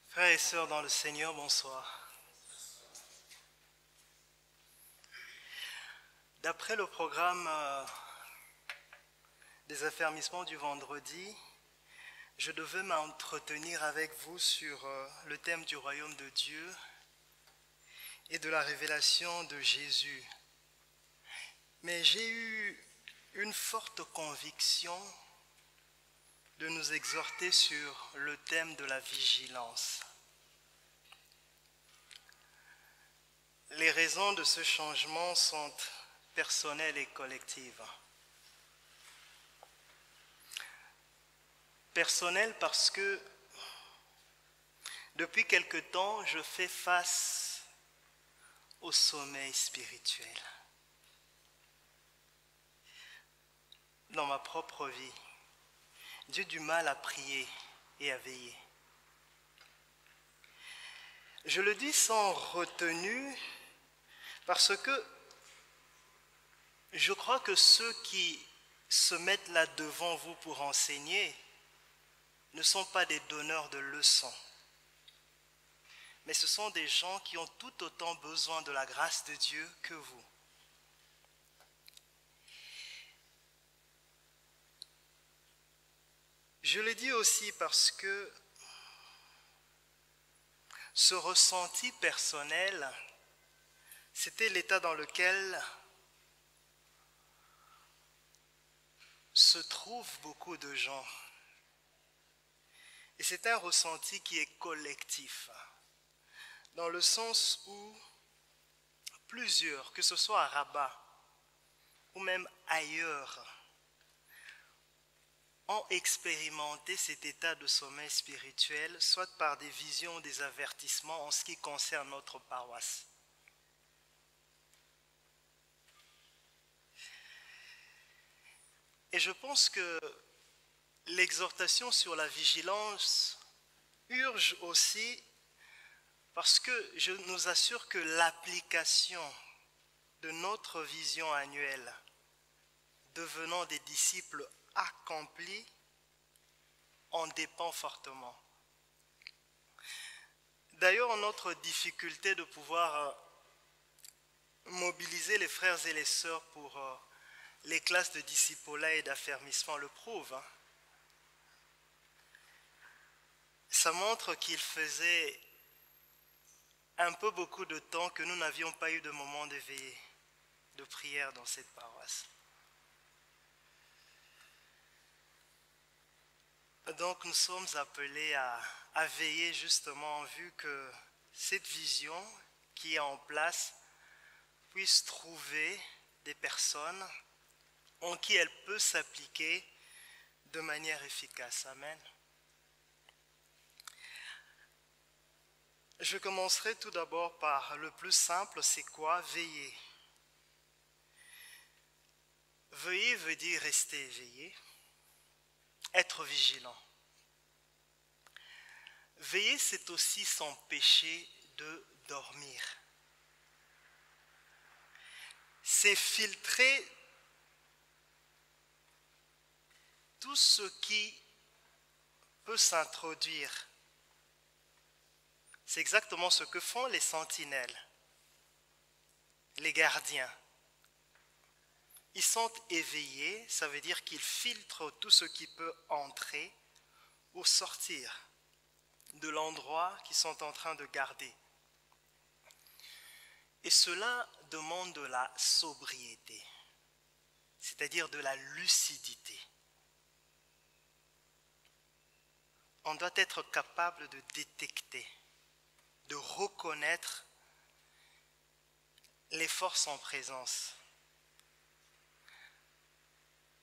Frères et sœurs dans le Seigneur, bonsoir. D'après le programme des affermissements du vendredi, je devais m'entretenir avec vous sur le thème du royaume de Dieu et de la révélation de Jésus. Mais j'ai eu une forte conviction de nous exhorter sur le thème de la vigilance. Les raisons de ce changement sont personnelles et collectives. Personnelles parce que depuis quelque temps, je fais face au sommeil spirituel. Dans ma propre vie, j'ai du mal à prier et à veiller. Je le dis sans retenue parce que je crois que ceux qui se mettent là devant vous pour enseigner ne sont pas des donneurs de leçons, mais ce sont des gens qui ont tout autant besoin de la grâce de Dieu que vous. Je le dis aussi parce que ce ressenti personnel, c'était l'état dans lequel se trouvent beaucoup de gens. Et c'est un ressenti qui est collectif, dans le sens où plusieurs, que ce soit à Rabat ou même ailleurs, ont expérimenté cet état de sommeil spirituel, soit par des visions ou des avertissements en ce qui concerne notre paroisse. Et je pense que l'exhortation sur la vigilance urge aussi parce que je nous assure que l'application de notre vision annuelle, devenant des disciples accomplis, en dépend fortement. D'ailleurs, notre difficulté de pouvoir mobiliser les frères et les sœurs pour les classes de discipolat et d'affermissement le prouve. Ça montre qu'il faisait un peu beaucoup de temps que nous n'avions pas eu de moment de veillée, de prière dans cette paroisse. Donc nous sommes appelés à veiller justement en vue que cette vision qui est en place puisse trouver des personnes en qui elle peut s'appliquer de manière efficace. Amen. Je commencerai tout d'abord par le plus simple, c'est quoi? Veiller. Veiller veut dire rester éveillé, être vigilant. Veiller, c'est aussi s'empêcher de dormir. C'est filtrer tout ce qui peut s'introduire. C'est exactement ce que font les sentinelles, les gardiens. Ils sont éveillés, ça veut dire qu'ils filtrent tout ce qui peut entrer ou sortir de l'endroit qu'ils sont en train de garder. Et cela demande de la sobriété, c'est-à-dire de la lucidité. On doit être capable de détecter, de reconnaître les forces en présence.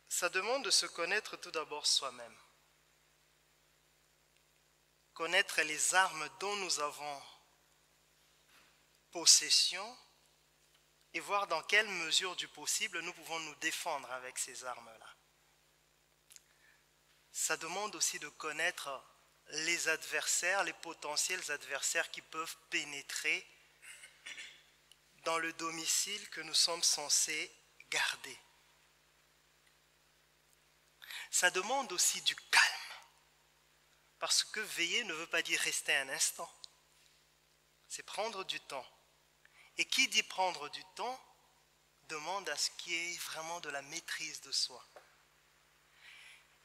Ça demande de se connaître tout d'abord soi-même. Connaître les armes dont nous avons possession et voir dans quelle mesure du possible nous pouvons nous défendre avec ces armes-là. Ça demande aussi de connaître les adversaires, les potentiels adversaires qui peuvent pénétrer dans le domicile que nous sommes censés garder. Ça demande aussi du calme, parce que veiller ne veut pas dire rester un instant. C'est prendre du temps. Et qui dit prendre du temps demande à ce qu'il y ait vraiment de la maîtrise de soi.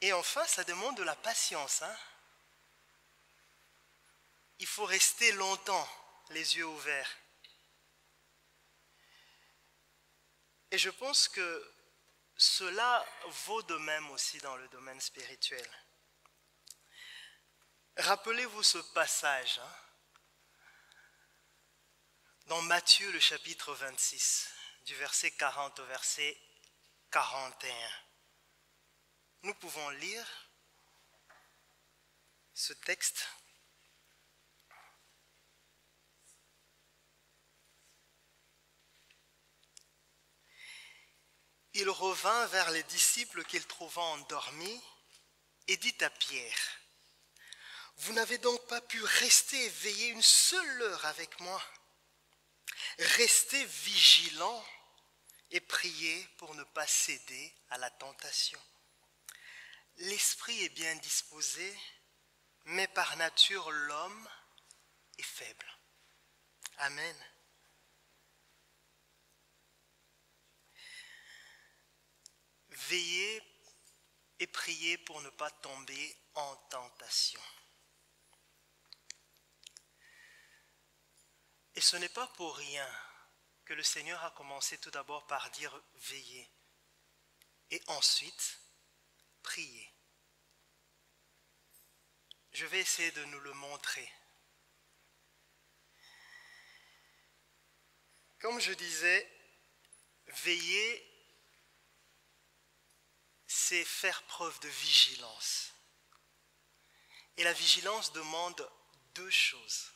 Et enfin, ça demande de la patience. Il faut rester longtemps les yeux ouverts. Et je pense que cela vaut de même aussi dans le domaine spirituel. Rappelez-vous ce passage dans Matthieu le chapitre 26, du verset 40 au verset 41. Nous pouvons lire ce texte. Il revint vers les disciples qu'il trouva endormis et dit à Pierre, « Vous n'avez donc pas pu rester éveillé une seule heure avec moi. Restez vigilants et priez pour ne pas céder à la tentation. L'esprit est bien disposé, mais par nature l'homme est faible. » Amen. Veillez et priez pour ne pas tomber en tentation. Et ce n'est pas pour rien que le Seigneur a commencé tout d'abord par dire veillez et ensuite priez. Je vais essayer de nous le montrer. Comme je disais, veiller, c'est faire preuve de vigilance. Et la vigilance demande deux choses,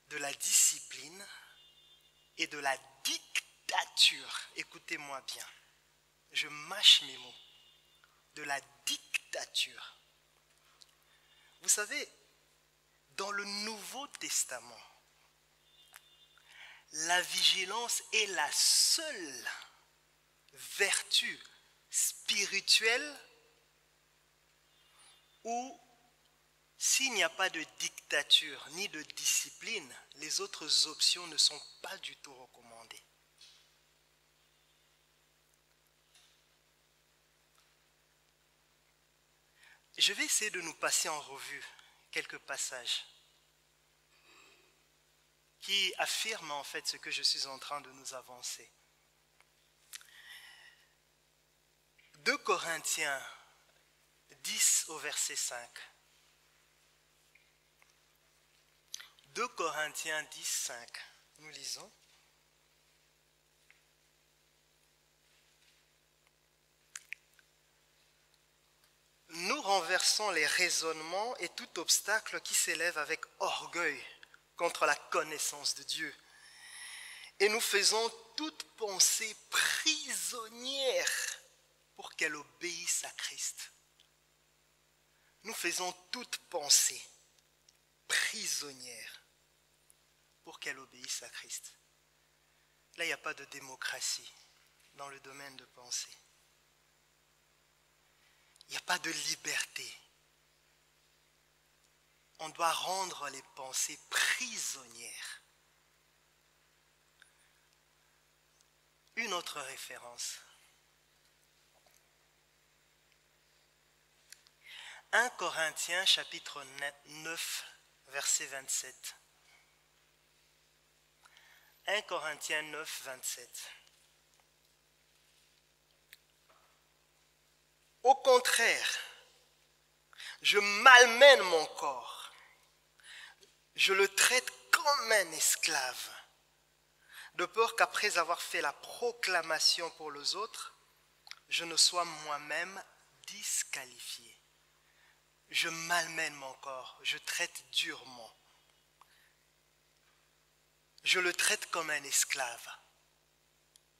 de la discipline et de la dictature. Écoutez-moi bien, je mâche mes mots, de la dictature. Vous savez, dans le Nouveau Testament, la vigilance est la seule vertu spirituelle où, s'il n'y a pas de dictature ni de discipline, les autres options ne sont pas du tout recommandées. Je vais essayer de nous passer en revue quelques passages qui affirment en fait ce que je suis en train de nous avancer. 2 Corinthiens 10 au verset 5. 2 Corinthiens 10, 5. Nous lisons. Nous renversons les raisonnements et tout obstacle qui s'élève avec orgueil contre la connaissance de Dieu. Et nous faisons toute pensée prisonnière pour qu'elle obéisse à Christ. Nous faisons toute pensée prisonnière pour qu'elle obéisse à Christ. Là, il n'y a pas de démocratie dans le domaine de pensée. Il n'y a pas de liberté. On doit rendre les pensées prisonnières. Une autre référence. 1 Corinthiens chapitre 9, verset 27. 1 Corinthiens 9, 27. Au contraire, je malmène mon corps. Je le traite comme un esclave, de peur qu'après avoir fait la proclamation pour les autres, je ne sois moi-même disqualifié. Je malmène mon corps, je traite durement. Je le traite comme un esclave.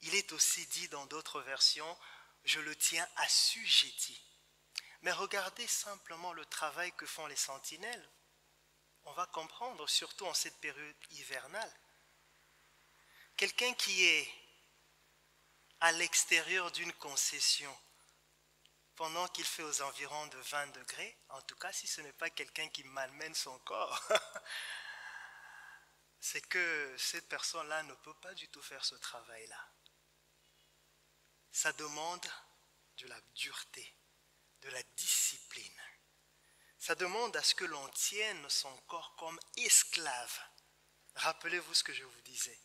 Il est aussi dit dans d'autres versions, je le tiens assujetti. Mais regardez simplement le travail que font les sentinelles. On va comprendre, surtout en cette période hivernale. Quelqu'un qui est à l'extérieur d'une concession, pendant qu'il fait aux environs de 20 degrés, en tout cas si ce n'est pas quelqu'un qui malmène son corps, c'est que cette personne-là ne peut pas du tout faire ce travail-là. Ça demande de la dureté, de la discipline. Ça demande à ce que l'on tienne son corps comme esclave. Rappelez-vous ce que je vous disais.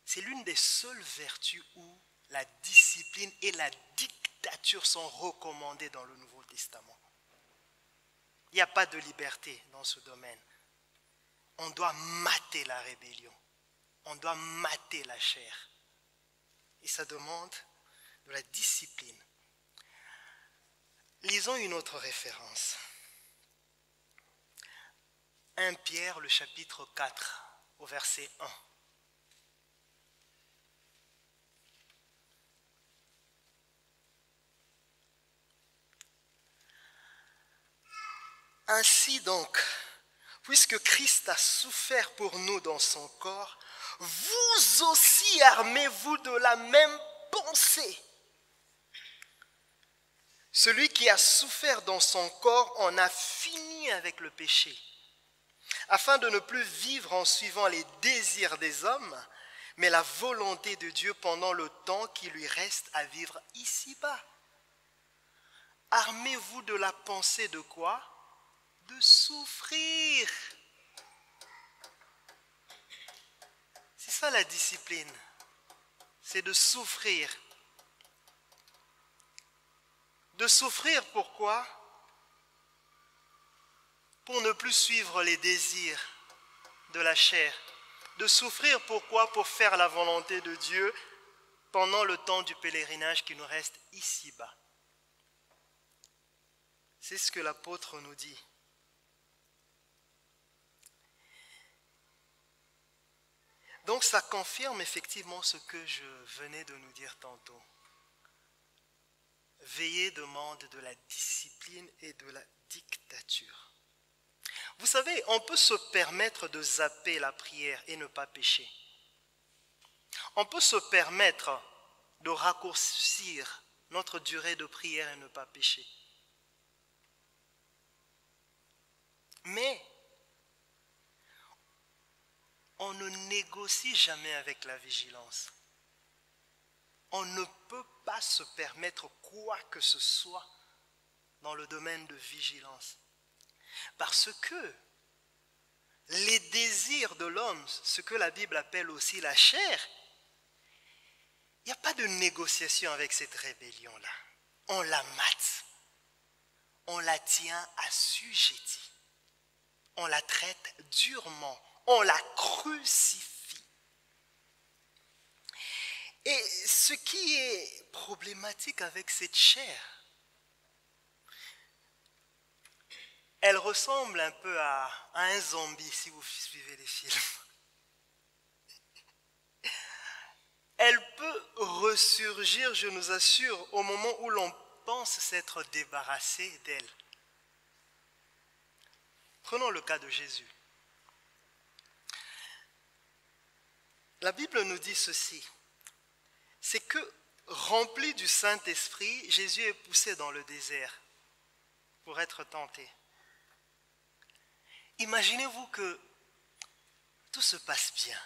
C'est l'une des seules vertus où la discipline et la dictature sont recommandées dans le Nouveau Testament. Il n'y a pas de liberté dans ce domaine. On doit mater la rébellion. On doit mater la chair. Et ça demande de la discipline. Lisons une autre référence. 1 Pierre, le chapitre 4, au verset 1. Ainsi donc, puisque Christ a souffert pour nous dans son corps, vous aussi armez-vous de la même pensée. Celui qui a souffert dans son corps en a fini avec le péché, afin de ne plus vivre en suivant les désirs des hommes, mais la volonté de Dieu pendant le temps qui lui reste à vivre ici-bas. Armez-vous de la pensée de quoi ? De souffrir. C'est ça la discipline, c'est de souffrir. De souffrir pourquoi ? Pour ne plus suivre les désirs de la chair. De souffrir pourquoi ? Pour faire la volonté de Dieu pendant le temps du pèlerinage qui nous reste ici-bas. C'est ce que l'apôtre nous dit. Donc ça confirme effectivement ce que je venais de nous dire tantôt. Veiller demande de la discipline et de la dictature. Vous savez, on peut se permettre de zapper la prière et ne pas pécher. On peut se permettre de raccourcir notre durée de prière et ne pas pécher. Mais on ne négocie jamais avec la vigilance. On ne peut pas se permettre quoi que ce soit dans le domaine de vigilance. Parce que les désirs de l'homme, ce que la Bible appelle aussi la chair, il n'y a pas de négociation avec cette rébellion-là. On la mate. On la tient assujettie. On la traite durement. On la crucifie. Et ce qui est problématique avec cette chair, elle ressemble un peu à un zombie, si vous suivez les films. Elle peut ressurgir, je nous assure, au moment où l'on pense s'être débarrassé d'elle. Prenons le cas de Jésus. La Bible nous dit ceci, c'est que rempli du Saint-Esprit, Jésus est poussé dans le désert pour être tenté. Imaginez-vous que tout se passe bien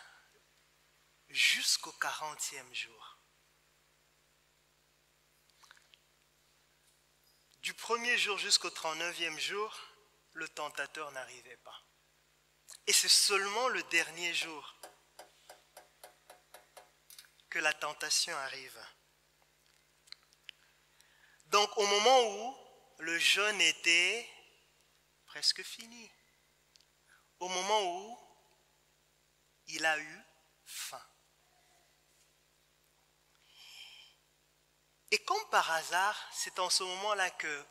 jusqu'au 40e jour. Du premier jour jusqu'au 39e jour, le tentateur n'arrivait pas. Et c'est seulement le dernier jour que la tentation arrive. Donc au moment où le jeûne était presque fini, au moment où il a eu faim. Et comme par hasard, c'est en ce moment-là que,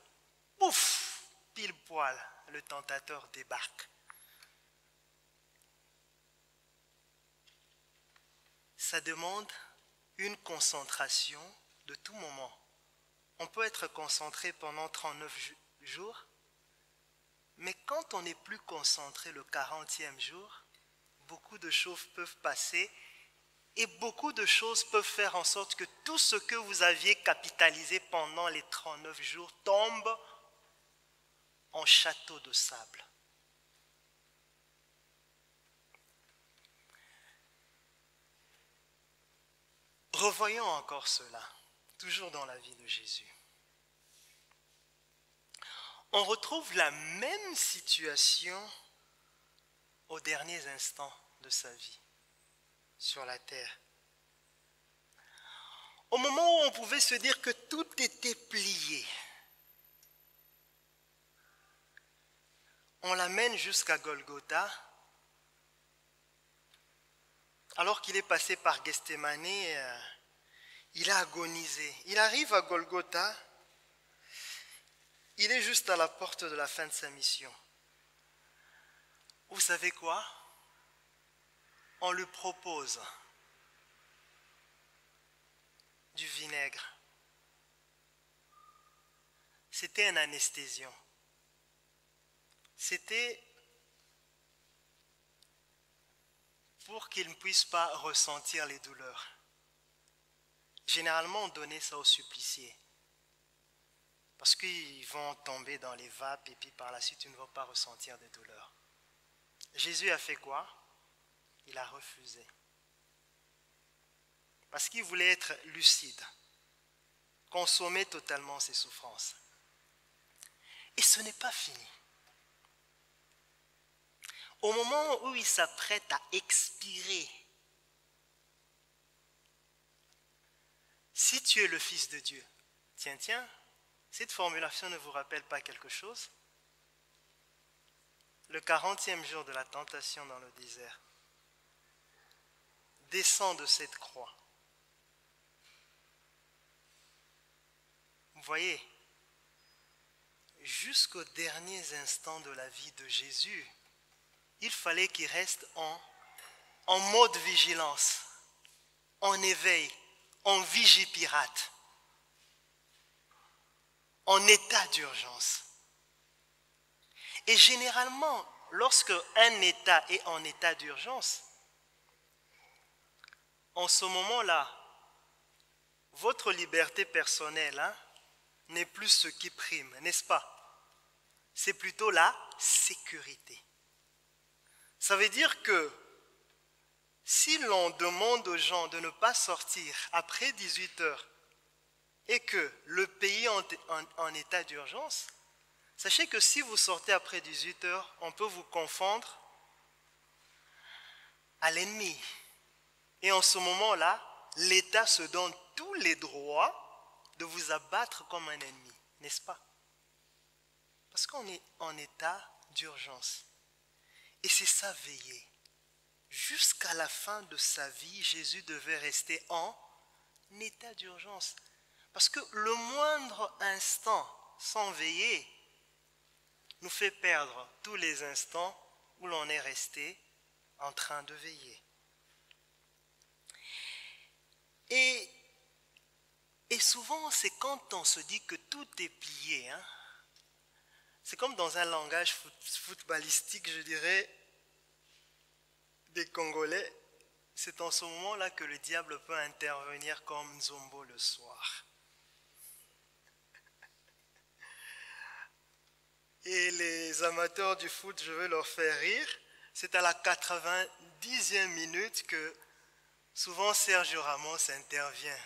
pouf, pile poil, le tentateur débarque. Ça demande une concentration de tout moment. On peut être concentré pendant 39 jours, mais quand on n'est plus concentré le 40e jour, beaucoup de choses peuvent passer et beaucoup de choses peuvent faire en sorte que tout ce que vous aviez capitalisé pendant les 39 jours tombe en château de sable. Revoyons encore cela, toujours dans la vie de Jésus. On retrouve la même situation aux derniers instants de sa vie sur la terre. Au moment où on pouvait se dire que tout était plié, on l'amène jusqu'à Golgotha, alors qu'il est passé par Gethsémane, il a agonisé. Il arrive à Golgotha, il est juste à la porte de la fin de sa mission. Vous savez quoi? On lui propose du vinaigre. C'était un anesthésiant. C'était pour qu'il ne puisse pas ressentir les douleurs. Généralement, on donnait ça aux suppliciés. Parce qu'ils vont tomber dans les vapes et puis par la suite, ils ne vont pas ressentir des douleurs. Jésus a fait quoi? Il a refusé. Parce qu'il voulait être lucide, consommer totalement ses souffrances. Et ce n'est pas fini. Au moment où il s'apprête à expirer, si tu es le Fils de Dieu, tiens, cette formulation ne vous rappelle pas quelque chose? Le 40e jour de la tentation dans le désert, descend de cette croix. Vous voyez, jusqu'aux derniers instants de la vie de Jésus, il fallait qu'il reste en mode vigilance, en éveil, en vigipirate, en état d'urgence. Et généralement, lorsque un État est en état d'urgence, en ce moment-là, votre liberté personnelle n'est plus ce qui prime, n'est-ce pas? C'est plutôt la sécurité. Ça veut dire que si l'on demande aux gens de ne pas sortir après 18 heures et que le pays est en état d'urgence, sachez que si vous sortez après 18 heures, on peut vous confondre à l'ennemi. Et en ce moment-là, l'État se donne tous les droits de vous abattre comme un ennemi, n'est-ce pas? Parce qu'on est en état d'urgence. Et c'est ça, veiller. Jusqu'à la fin de sa vie, Jésus devait rester en état d'urgence. Parce que le moindre instant sans veiller nous fait perdre tous les instants où l'on est resté en train de veiller. Et souvent, c'est quand on se dit que tout est plié. C'est comme dans un langage footballistique, je dirais, des Congolais. C'est en ce moment-là que le diable peut intervenir comme Nzombo le soir. Et les amateurs du foot, je vais leur faire rire. C'est à la 90e minute que souvent Sergio Ramos intervient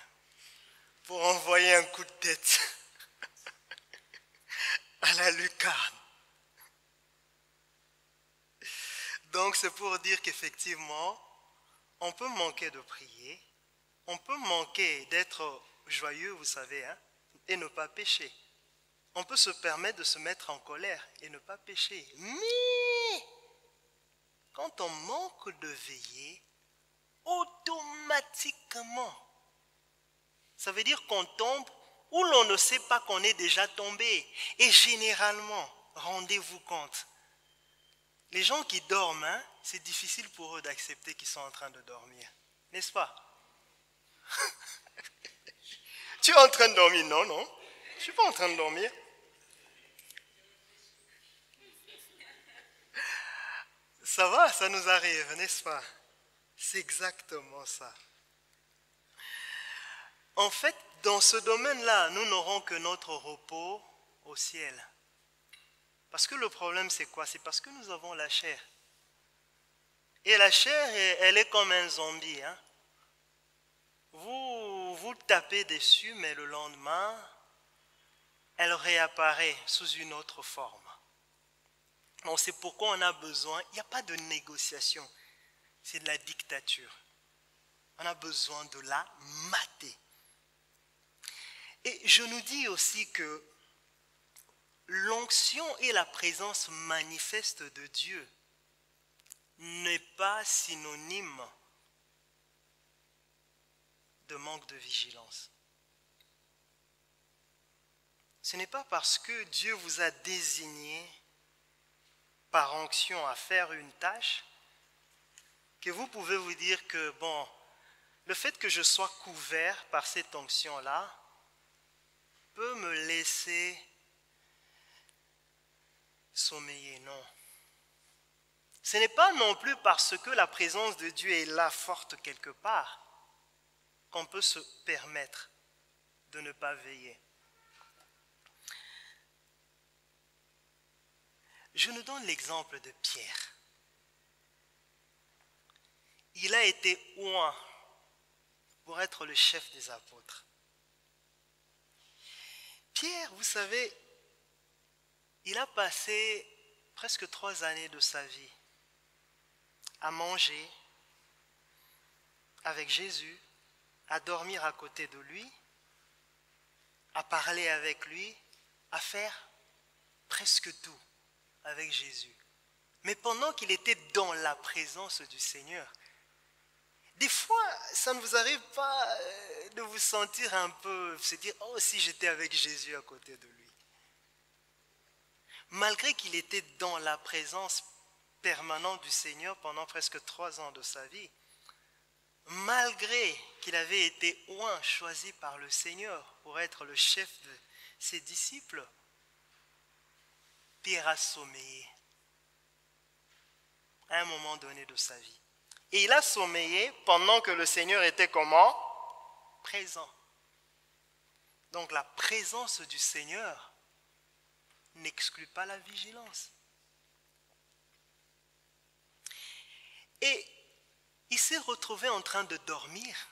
pour envoyer un coup de tête à la lucarne. Donc c'est pour dire qu'effectivement, on peut manquer de prier, on peut manquer d'être joyeux, vous savez, et ne pas pécher. On peut se permettre de se mettre en colère et ne pas pécher. Mais quand on manque de veiller, automatiquement, ça veut dire qu'on tombe où l'on ne sait pas qu'on est déjà tombé. Et généralement, rendez-vous compte, les gens qui dorment, c'est difficile pour eux d'accepter qu'ils sont en train de dormir. N'est-ce pas? Tu es en train de dormir? Non, non. Je ne suis pas en train de dormir. Ça va, ça nous arrive, n'est-ce pas? C'est exactement ça. En fait, dans ce domaine-là, nous n'aurons que notre repos au ciel. Parce que le problème, c'est quoi? C'est parce que nous avons la chair. Et la chair, elle est comme un zombie. Hein? Vous tapez dessus, mais le lendemain, elle réapparaît sous une autre forme. Donc c'est pourquoi on a besoin, il n'y a pas de négociation, c'est de la dictature. On a besoin de la mater. Et je nous dis aussi que l'onction et la présence manifeste de Dieu n'est pas synonyme de manque de vigilance. Ce n'est pas parce que Dieu vous a désigné par onction à faire une tâche que vous pouvez vous dire que, bon, le fait que je sois couvert par cette onction-là peut me laisser sommeiller. Non. Ce n'est pas non plus parce que la présence de Dieu est là forte quelque part qu'on peut se permettre de ne pas veiller. Je nous donne l'exemple de Pierre. Il a été oint pour être le chef des apôtres. Pierre, vous savez, il a passé presque 3 années de sa vie à manger avec Jésus, à dormir à côté de lui, à parler avec lui, à faire presque tout avec Jésus. Mais pendant qu'il était dans la présence du Seigneur, des fois, ça ne vous arrive pas de vous sentir un peu, se dire, oh, si j'étais avec Jésus à côté de lui. Malgré qu'il était dans la présence permanente du Seigneur pendant presque 3 ans de sa vie, malgré qu'il avait été oint, choisi par le Seigneur pour être le chef de ses disciples, Pierre a sommeillé à un moment donné de sa vie. Et il a sommeillé pendant que le Seigneur était comment? Présent. Donc la présence du Seigneur n'exclut pas la vigilance. Et il s'est retrouvé en train de dormir.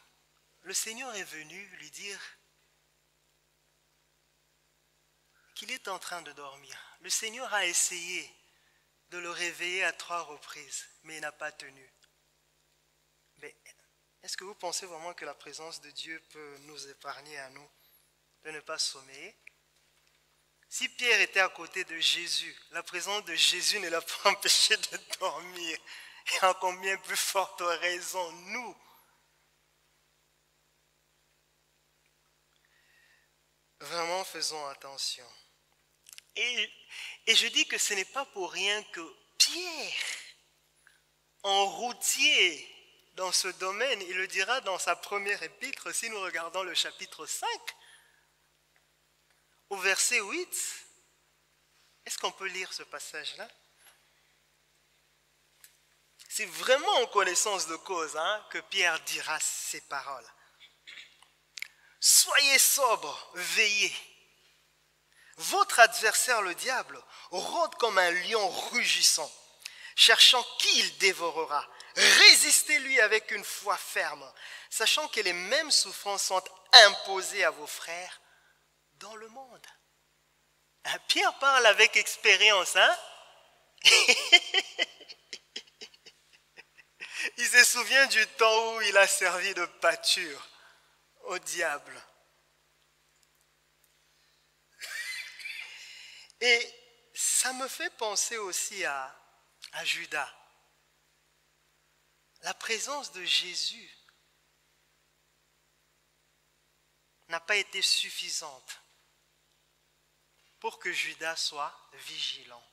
Le Seigneur est venu lui dire qu'il est en train de dormir. Le Seigneur a essayé de le réveiller à 3 reprises, mais il n'a pas tenu. Mais est-ce que vous pensez vraiment que la présence de Dieu peut nous épargner à nous de ne pas sommeiller? Si Pierre était à côté de Jésus, la présence de Jésus ne l'a pas empêché de dormir. Et en combien plus forte raison, nous. Vraiment, faisons attention. Et je dis que ce n'est pas pour rien que Pierre, en routier dans ce domaine, il le dira dans sa première épître, si nous regardons le chapitre 5, au verset 8, est-ce qu'on peut lire ce passage-là? C'est vraiment en connaissance de cause que Pierre dira ces paroles. Soyez sobres, veillez. Votre adversaire, le diable, rôde comme un lion rugissant, cherchant qui il dévorera. Résistez-lui avec une foi ferme, sachant que les mêmes souffrances sont imposées à vos frères dans le monde. Pierre parle avec expérience, Il se souvient du temps où il a servi de pâture au diable. Et ça me fait penser aussi à Judas. La présence de Jésus n'a pas été suffisante pour que Judas soit vigilant.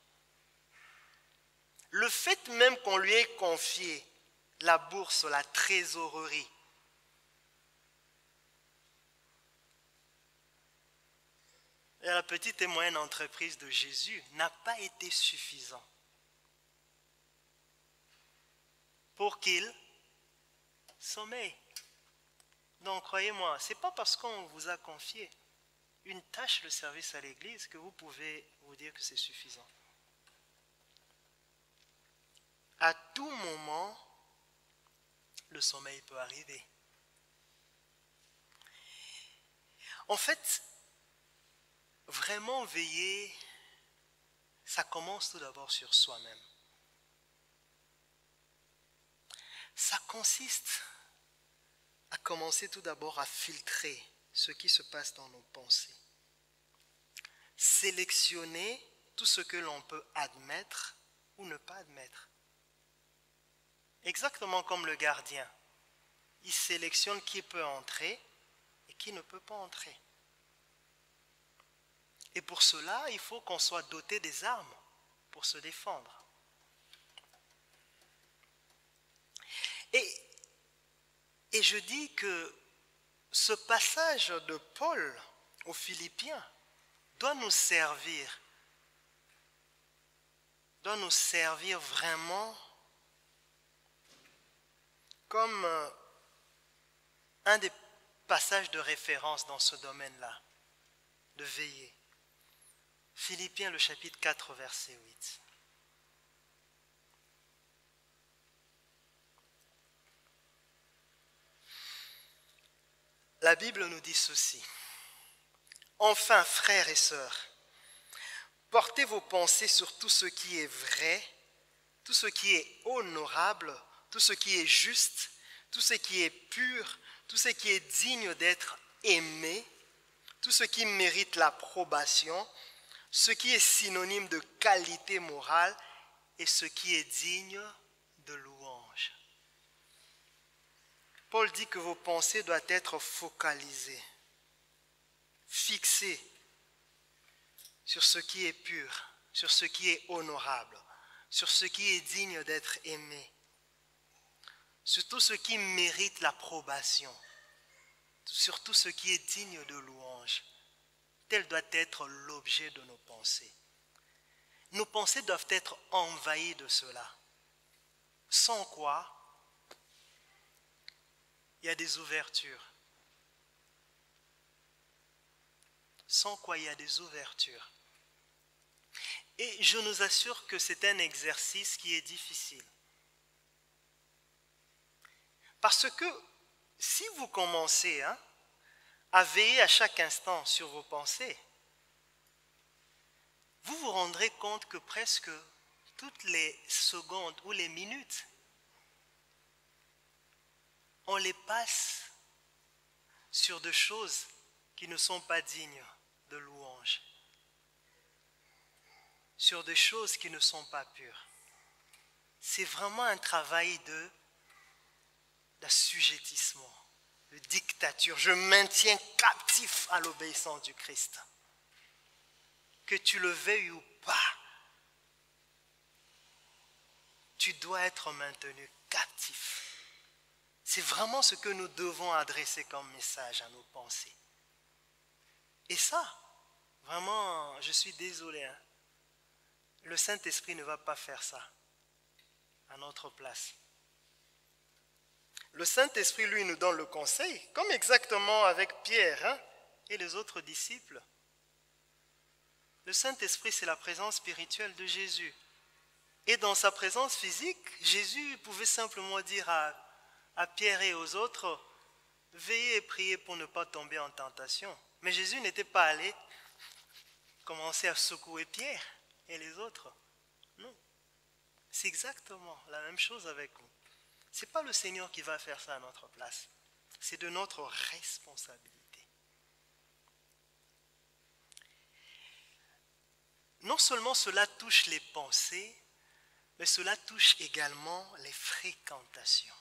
Le fait même qu'on lui ait confié la bourse, la trésorerie, et à la petite et moyenne entreprise de Jésus n'a pas été suffisant pour qu'il sommeille. Donc, croyez-moi, ce n'est pas parce qu'on vous a confié une tâche de service à l'église que vous pouvez vous dire que c'est suffisant. À tout moment, le sommeil peut arriver. En fait, vraiment veiller, ça commence tout d'abord sur soi-même. Ça consiste à commencer tout d'abord à filtrer ce qui se passe dans nos pensées. Sélectionner tout ce que l'on peut admettre ou ne pas admettre. Exactement comme le gardien. Il sélectionne qui peut entrer et qui ne peut pas entrer. Et pour cela, il faut qu'on soit doté des armes pour se défendre. Et je dis que ce passage de Paul aux Philippiens doit nous servir vraiment comme un des passages de référence dans ce domaine-là, de veiller. Philippiens, le chapitre 4, verset 8. La Bible nous dit ceci. Enfin, frères et sœurs, portez vos pensées sur tout ce qui est vrai, tout ce qui est honorable, tout ce qui est juste, tout ce qui est pur, tout ce qui est digne d'être aimé, tout ce qui mérite l'approbation, ce qui est synonyme de qualité morale et ce qui est digne de louange. Paul dit que vos pensées doivent être focalisées, fixées sur ce qui est pur, sur ce qui est honorable, sur ce qui est digne d'être aimé, sur tout ce qui mérite l'approbation, sur tout ce qui est digne de louange. Tel doit être l'objet de nos pensées. Nos pensées doivent être envahies de cela. Sans quoi, il y a des ouvertures. Sans quoi il y a des ouvertures. Et je nous assure que c'est un exercice qui est difficile. Parce que si vous commencez à veiller à chaque instant sur vos pensées, vous vous rendrez compte que presque toutes les secondes ou les minutes, on les passe sur des choses qui ne sont pas dignes de louange, sur des choses qui ne sont pas pures. C'est vraiment un travail d'assujettissement, de dictature. Je maintiens captif à l'obéissance du Christ. Que tu le veuilles ou pas, tu dois être maintenu captif. C'est vraiment ce que nous devons adresser comme message à nos pensées. Et ça, vraiment, je suis désolé, le Saint-Esprit ne va pas faire ça à notre place. Le Saint-Esprit, lui, nous donne le conseil, comme exactement avec Pierre et les autres disciples. Le Saint-Esprit, c'est la présence spirituelle de Jésus. Et dans sa présence physique, Jésus pouvait simplement dire à Pierre et aux autres, veillez et priez pour ne pas tomber en tentation. Mais Jésus n'était pas allé commencer à secouer Pierre et les autres. Non. C'est exactement la même chose avec nous. Ce n'est pas le Seigneur qui va faire ça à notre place. C'est de notre responsabilité. Non seulement cela touche les pensées, mais cela touche également les fréquentations.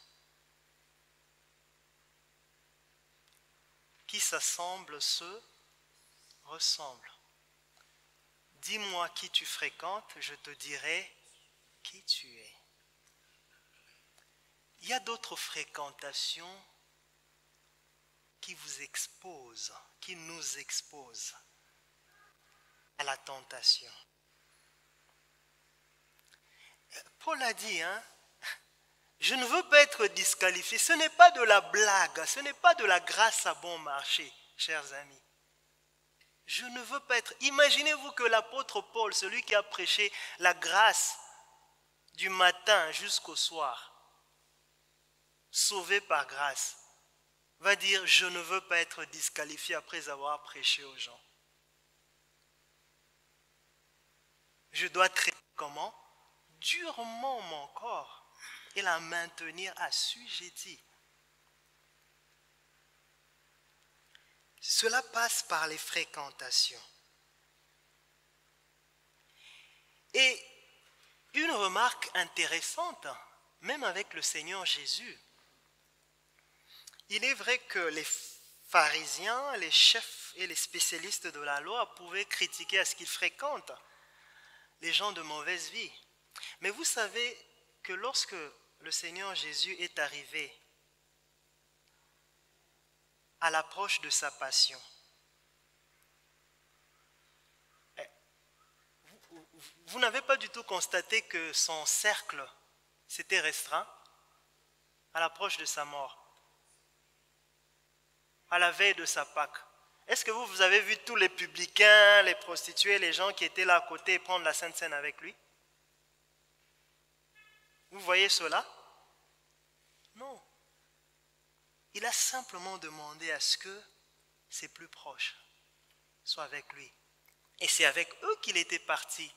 Qui s'assemblent se ressemblent. Dis-moi qui tu fréquentes, je te dirai qui tu es. Il y a d'autres fréquentations qui vous exposent, qui nous exposent. à la tentation. Paul a dit, je ne veux pas être disqualifié. Ce n'est pas de la blague, ce n'est pas de la grâce à bon marché, chers amis. Je ne veux pas être... Imaginez-vous que l'apôtre Paul, celui qui a prêché la grâce du matin jusqu'au soir, sauvé par grâce, va dire, je ne veux pas être disqualifié après avoir prêché aux gens. Je dois traiter comment? Durement mon corps et la maintenir assujettie. Cela passe par les fréquentations. Et une remarque intéressante, même avec le Seigneur Jésus, il est vrai que les pharisiens, les chefs et les spécialistes de la loi pouvaient critiquer à ce qu'ils fréquentent les gens de mauvaise vie. Mais vous savez que lorsque le Seigneur Jésus est arrivé à l'approche de sa passion, vous n'avez pas du tout constaté que son cercle s'était restreint à l'approche de sa mort, à la veille de sa Pâque. Est-ce que vous avez vu tous les publicains, les prostituées, les gens qui étaient là à côté prendre la Sainte Seine avec lui? Vous voyez cela? Non. Il a simplement demandé à ce que ses plus proches soient avec lui. Et c'est avec eux qu'il était parti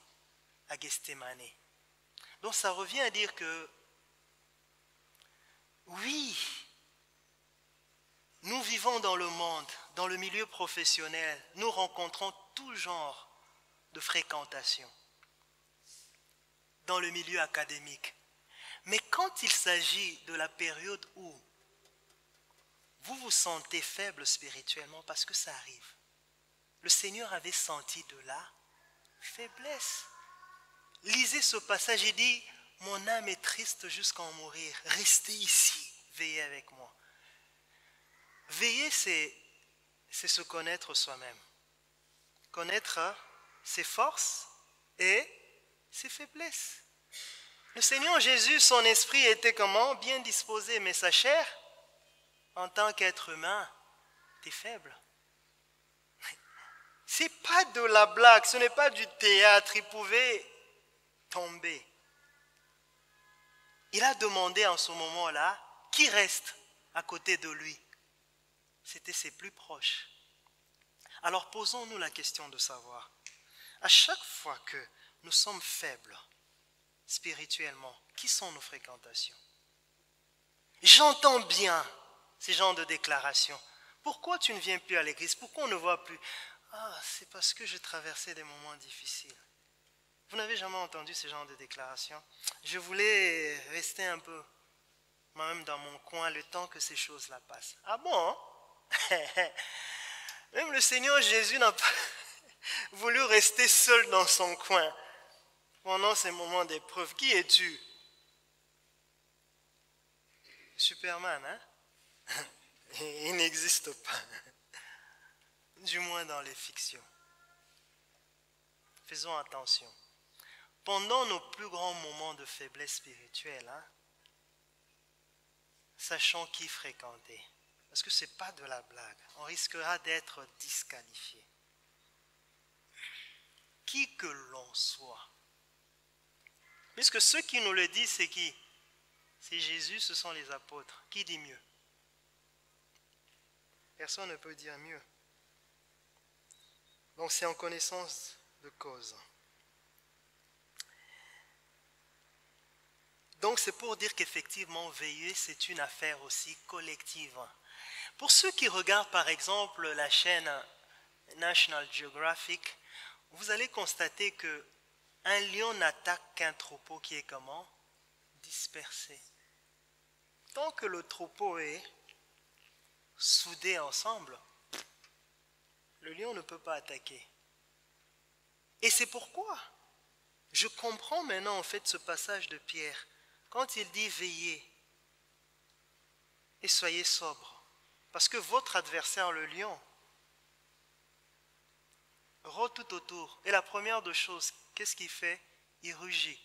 à Gethsémane. Donc ça revient à dire que oui, nous vivons dans le monde, dans le milieu professionnel, nous rencontrons tout genre de fréquentation, dans le milieu académique. Mais quand il s'agit de la période où vous vous sentez faible spirituellement, parce que ça arrive, le Seigneur avait senti de la faiblesse. Lisez ce passage et dit, mon âme est triste jusqu'à en mourir, restez ici, veillez avec moi. Veiller, c'est se connaître soi-même. Connaître ses forces et ses faiblesses. Le Seigneur Jésus, son esprit était comment? Bien disposé, mais sa chair, en tant qu'être humain, était faible. Ce n'est pas de la blague, ce n'est pas du théâtre, il pouvait tomber. Il a demandé en ce moment-là qui reste à côté de lui. C'était ses plus proches. Alors posons-nous la question de savoir, à chaque fois que nous sommes faibles spirituellement, qui sont nos fréquentations? J'entends bien ces genres de déclarations. Pourquoi tu ne viens plus à l'église? Pourquoi on ne voit plus? Ah, c'est parce que je traversais des moments difficiles. Vous n'avez jamais entendu ce genre de déclarations? Je voulais rester un peu moi-même dans mon coin le temps que ces choses-là passent. Ah bon? Même le Seigneur Jésus n'a pas voulu rester seul dans son coin pendant ces moments d'épreuve. Qui es-tu? Superman, hein? Il n'existe pas. Du moins dans les fictions. Faisons attention. Pendant nos plus grands moments de faiblesse spirituelle, sachons qui fréquenter. Parce que ce n'est pas de la blague. On risquera d'être disqualifié. Qui que l'on soit. Puisque ceux qui nous le disent, c'est qui? C'est Jésus, ce sont les apôtres. Qui dit mieux? Personne ne peut dire mieux. Donc c'est en connaissance de cause. Donc c'est pour dire qu'effectivement, veiller, c'est une affaire aussi collective. Pour ceux qui regardent par exemple la chaîne National Geographic, vous allez constater qu'un lion n'attaque qu'un troupeau qui est comment? Dispersé. Tant que le troupeau est soudé ensemble, le lion ne peut pas attaquer. Et c'est pourquoi je comprends maintenant en fait ce passage de Pierre, quand il dit veillez et soyez sobres, parce que votre adversaire, le lion, rôde tout autour. Et la première des choses, qu'est-ce qu'il fait? Il rugit.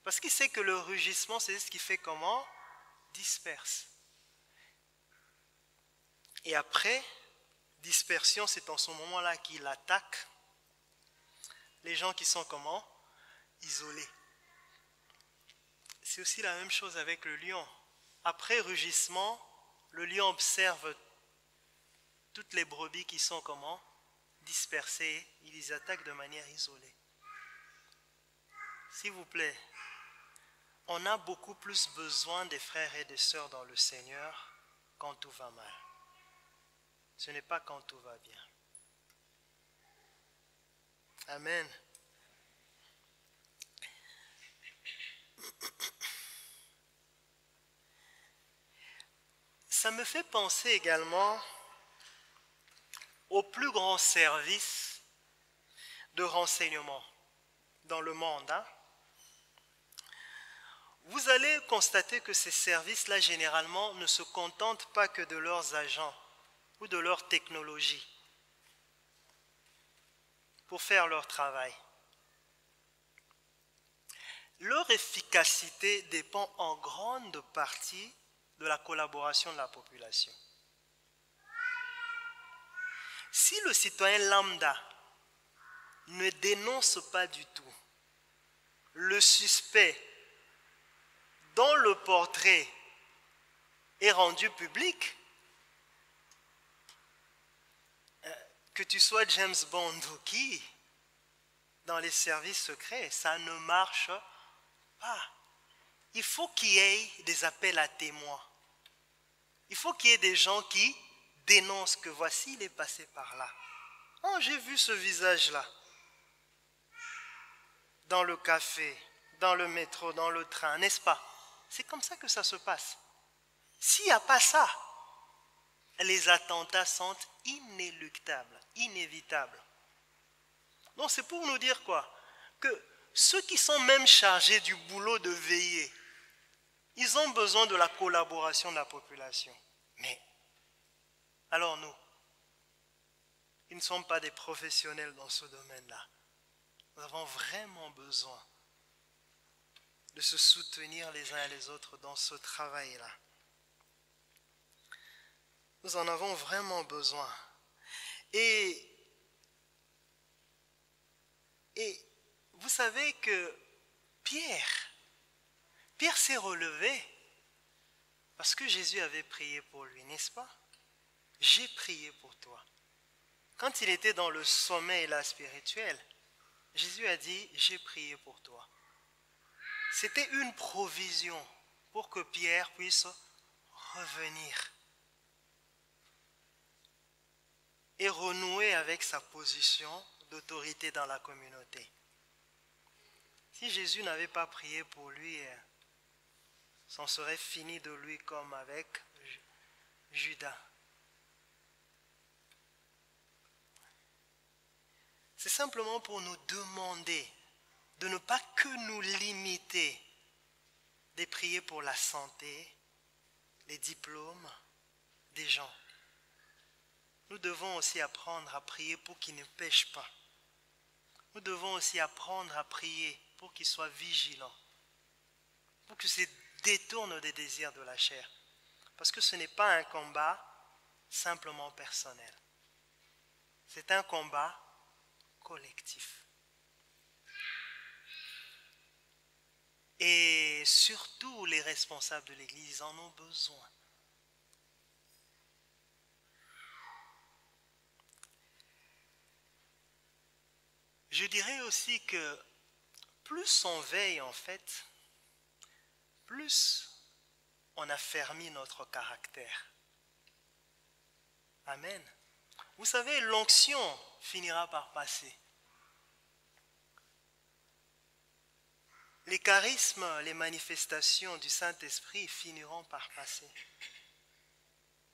Parce qu'il sait que le rugissement, c'est ce qui fait comment? Disperse. Et après, dispersion, c'est en ce moment-là qu'il attaque les gens qui sont comment? Isolés. C'est aussi la même chose avec le lion. Après rugissement, le lion observe toutes les brebis qui sont comment? Dispersées. Il les attaque de manière isolée. S'il vous plaît, on a beaucoup plus besoin des frères et des sœurs dans le Seigneur quand tout va mal. Ce n'est pas quand tout va bien. Amen. Ça me fait penser également au plus grand service de renseignement dans le monde. Vous allez constater que ces services-là, généralement, ne se contentent pas que de leurs agents ou de leur technologie pour faire leur travail. Leur efficacité dépend en grande partie de la collaboration de la population. Si le citoyen lambda ne dénonce pas du tout le suspect dont le portrait est rendu public, que tu sois James Bond ou qui, dans les services secrets, ça ne marche pas. Il faut qu'il y ait des appels à témoins. Il faut qu'il y ait des gens qui dénoncent que voici, il est passé par là. Oh, j'ai vu ce visage-là. Dans le café, dans le métro, dans le train, n'est-ce pas? C'est comme ça que ça se passe. S'il n'y a pas ça, les attentats sont inéluctables, inévitables. Donc c'est pour nous dire quoi? Que ceux qui sont même chargés du boulot de veiller, ils ont besoin de la collaboration de la population. Mais, alors nous, ils ne sont pas des professionnels dans ce domaine-là. Nous avons vraiment besoin de se soutenir les uns et les autres dans ce travail-là. Nous en avons vraiment besoin. Et vous savez que Pierre s'est relevé parce que Jésus avait prié pour lui, n'est-ce pas? J'ai prié pour toi. Quand il était dans le sommeil là spirituel, Jésus a dit, j'ai prié pour toi. C'était une provision pour que Pierre puisse revenir et renouer avec sa position d'autorité dans la communauté. Si Jésus n'avait pas prié pour lui, ça en serait fini de lui comme avec Judas. C'est simplement pour nous demander de ne pas que nous limiter, de prier pour la santé, les diplômes des gens. Nous devons aussi apprendre à prier pour qu'ils ne pêchent pas. Nous devons aussi apprendre à prier pour qu'ils soient vigilants, pour qu'ils se détournent des désirs de la chair. Parce que ce n'est pas un combat simplement personnel. C'est un combat collectif. Et surtout, les responsables de l'Église en ont besoin. Je dirais aussi que plus on veille en fait, plus on affermit notre caractère. Amen. Vous savez, l'onction finira par passer. Les charismes, les manifestations du Saint-Esprit finiront par passer.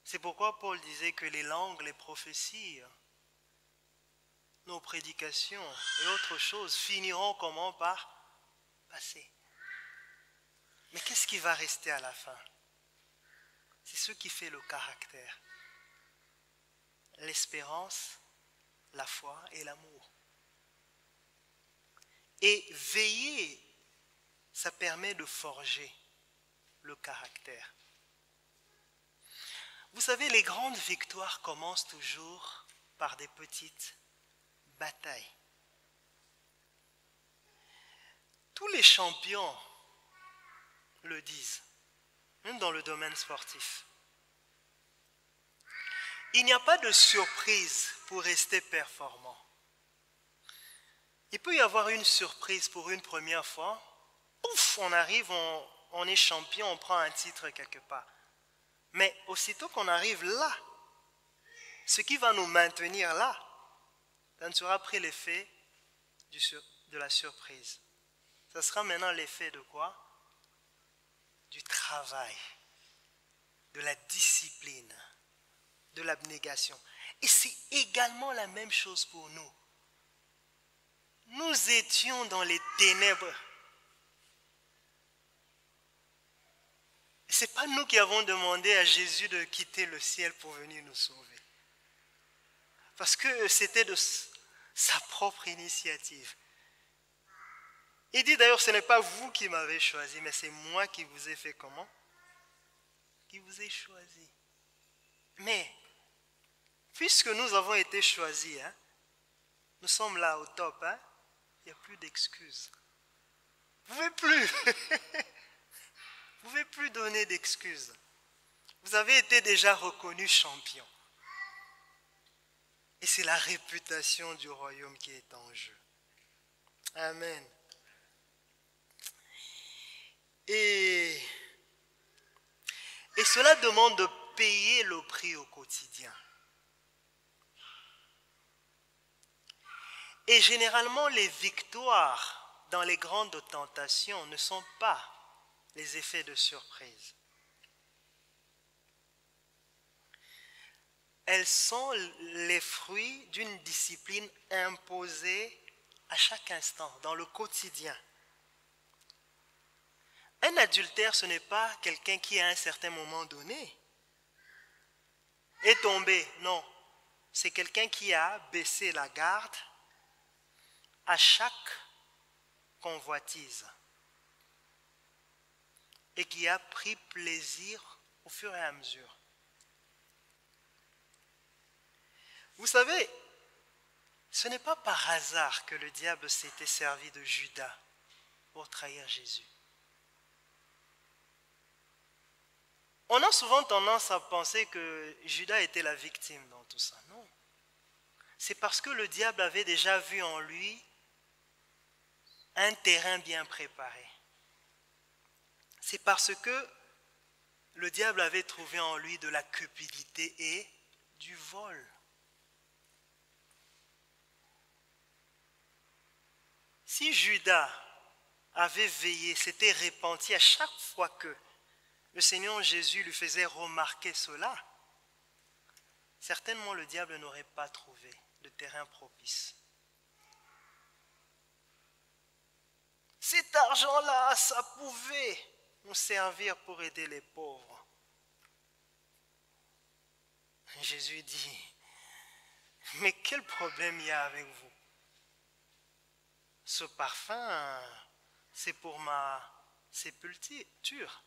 C'est pourquoi Paul disait que les langues, les prophéties, nos prédications et autres choses finiront comment par passer. Mais qu'est-ce qui va rester à la fin? C'est ce qui fait le caractère. L'espérance la foi et l'amour. Et veiller, ça permet de forger le caractère. Vous savez, les grandes victoires commencent toujours par des petites batailles. Tous les champions le disent, même dans le domaine sportif. Il n'y a pas de surprise pour rester performant. Il peut y avoir une surprise pour une première fois. Pouf, on arrive, on est champion, on prend un titre quelque part. Mais aussitôt qu'on arrive là, ce qui va nous maintenir là, ça ne sera après l'effet de la surprise. Ça sera maintenant l'effet de quoi? Du travail, de la discipline, de l'abnégation. Et c'est également la même chose pour nous. Nous étions dans les ténèbres. Ce n'est pas nous qui avons demandé à Jésus de quitter le ciel pour venir nous sauver. Parce que c'était de sa propre initiative. Il dit d'ailleurs, ce n'est pas vous qui m'avez choisi, mais c'est moi qui vous ai fait comment? Qui vous ai choisi. Mais, puisque nous avons été choisis, nous sommes là au top, il n'y a plus d'excuses. Vous ne pouvez plus donner d'excuses. Vous avez été déjà reconnu champion. Et c'est la réputation du royaume qui est en jeu. Amen. Et cela demande de payer le prix au quotidien. Et généralement, les victoires dans les grandes tentations ne sont pas les effets de surprise. Elles sont les fruits d'une discipline imposée à chaque instant, dans le quotidien. Un adultère, ce n'est pas quelqu'un qui, à un certain moment donné, est tombé. Non, c'est quelqu'un qui a baissé la garde à chaque convoitise et qui a pris plaisir au fur et à mesure. Vous savez, ce n'est pas par hasard que le diable s'était servi de Judas pour trahir Jésus. On a souvent tendance à penser que Judas était la victime dans tout ça. Non. C'est parce que le diable avait déjà vu en lui un terrain bien préparé. C'est parce que le diable avait trouvé en lui de la cupidité et du vol. Si Judas avait veillé, s'était repenti à chaque fois que le Seigneur Jésus lui faisait remarquer cela, certainement le diable n'aurait pas trouvé de terrain propice. Cet argent-là, ça pouvait nous servir pour aider les pauvres. Jésus dit, mais quel problème il y a avec vous? Ce parfum, c'est pour ma sépulture.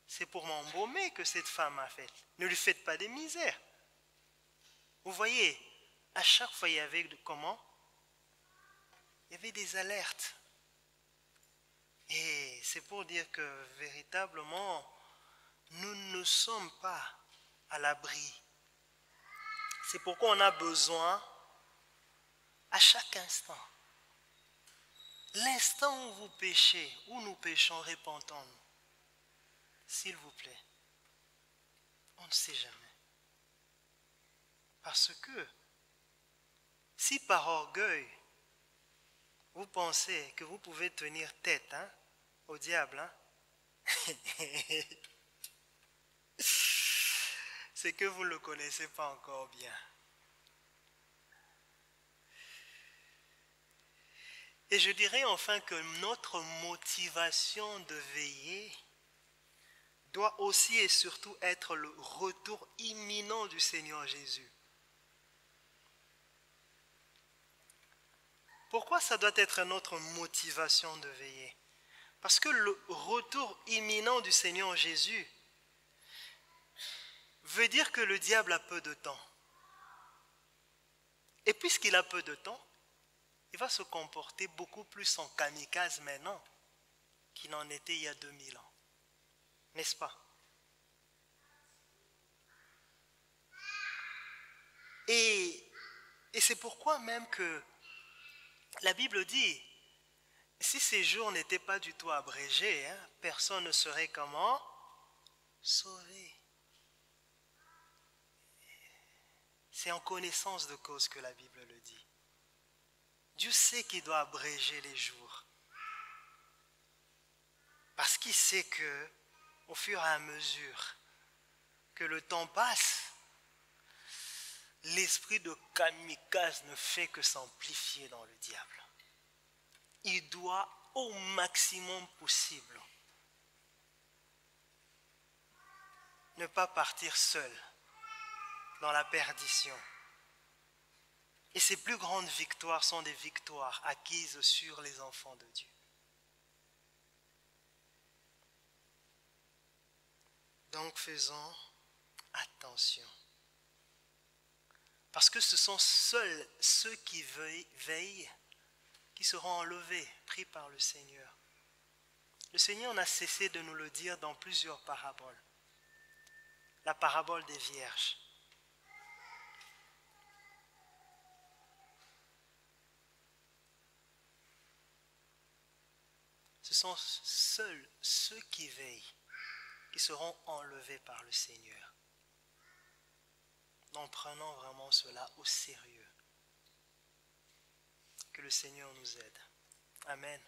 C'est pour m'embaumer que cette femme a fait. Ne lui faites pas des misères. Vous voyez, à chaque fois, il y avait comment? Il y avait des alertes. Et c'est pour dire que véritablement, nous ne sommes pas à l'abri. C'est pourquoi on a besoin, à chaque instant, l'instant où vous péchez, où nous péchons, repentons-nous. S'il vous plaît, on ne sait jamais. Parce que si par orgueil, vous pensez que vous pouvez tenir tête au diable, c'est que vous ne le connaissez pas encore bien. Et je dirais enfin que notre motivation de veiller doit aussi et surtout être le retour imminent du Seigneur Jésus. Pourquoi ça doit être notre motivation de veiller? Parce que le retour imminent du Seigneur Jésus veut dire que le diable a peu de temps. Et puisqu'il a peu de temps, il va se comporter beaucoup plus en kamikaze maintenant qu'il n'en était il y a 2000 ans. N'est-ce pas? Et c'est pourquoi même que la Bible dit, si ces jours n'étaient pas du tout abrégés, personne ne serait comment? Sauvé. C'est en connaissance de cause que la Bible le dit. Dieu sait qu'il doit abréger les jours. Parce qu'il sait que, au fur et à mesure que le temps passe, l'esprit de kamikaze ne fait que s'amplifier dans le diable. Il doit au maximum possible ne pas partir seul dans la perdition. Et ses plus grandes victoires sont des victoires acquises sur les enfants de Dieu. Donc faisons attention. Parce que ce sont seuls ceux qui veillent qui seront enlevés, pris par le Seigneur. Le Seigneur n'a cessé de nous le dire dans plusieurs paraboles. La parabole des vierges. Ce sont seuls ceux qui veillent qui seront enlevés par le Seigneur. En prenant vraiment cela au sérieux. Que le Seigneur nous aide. Amen.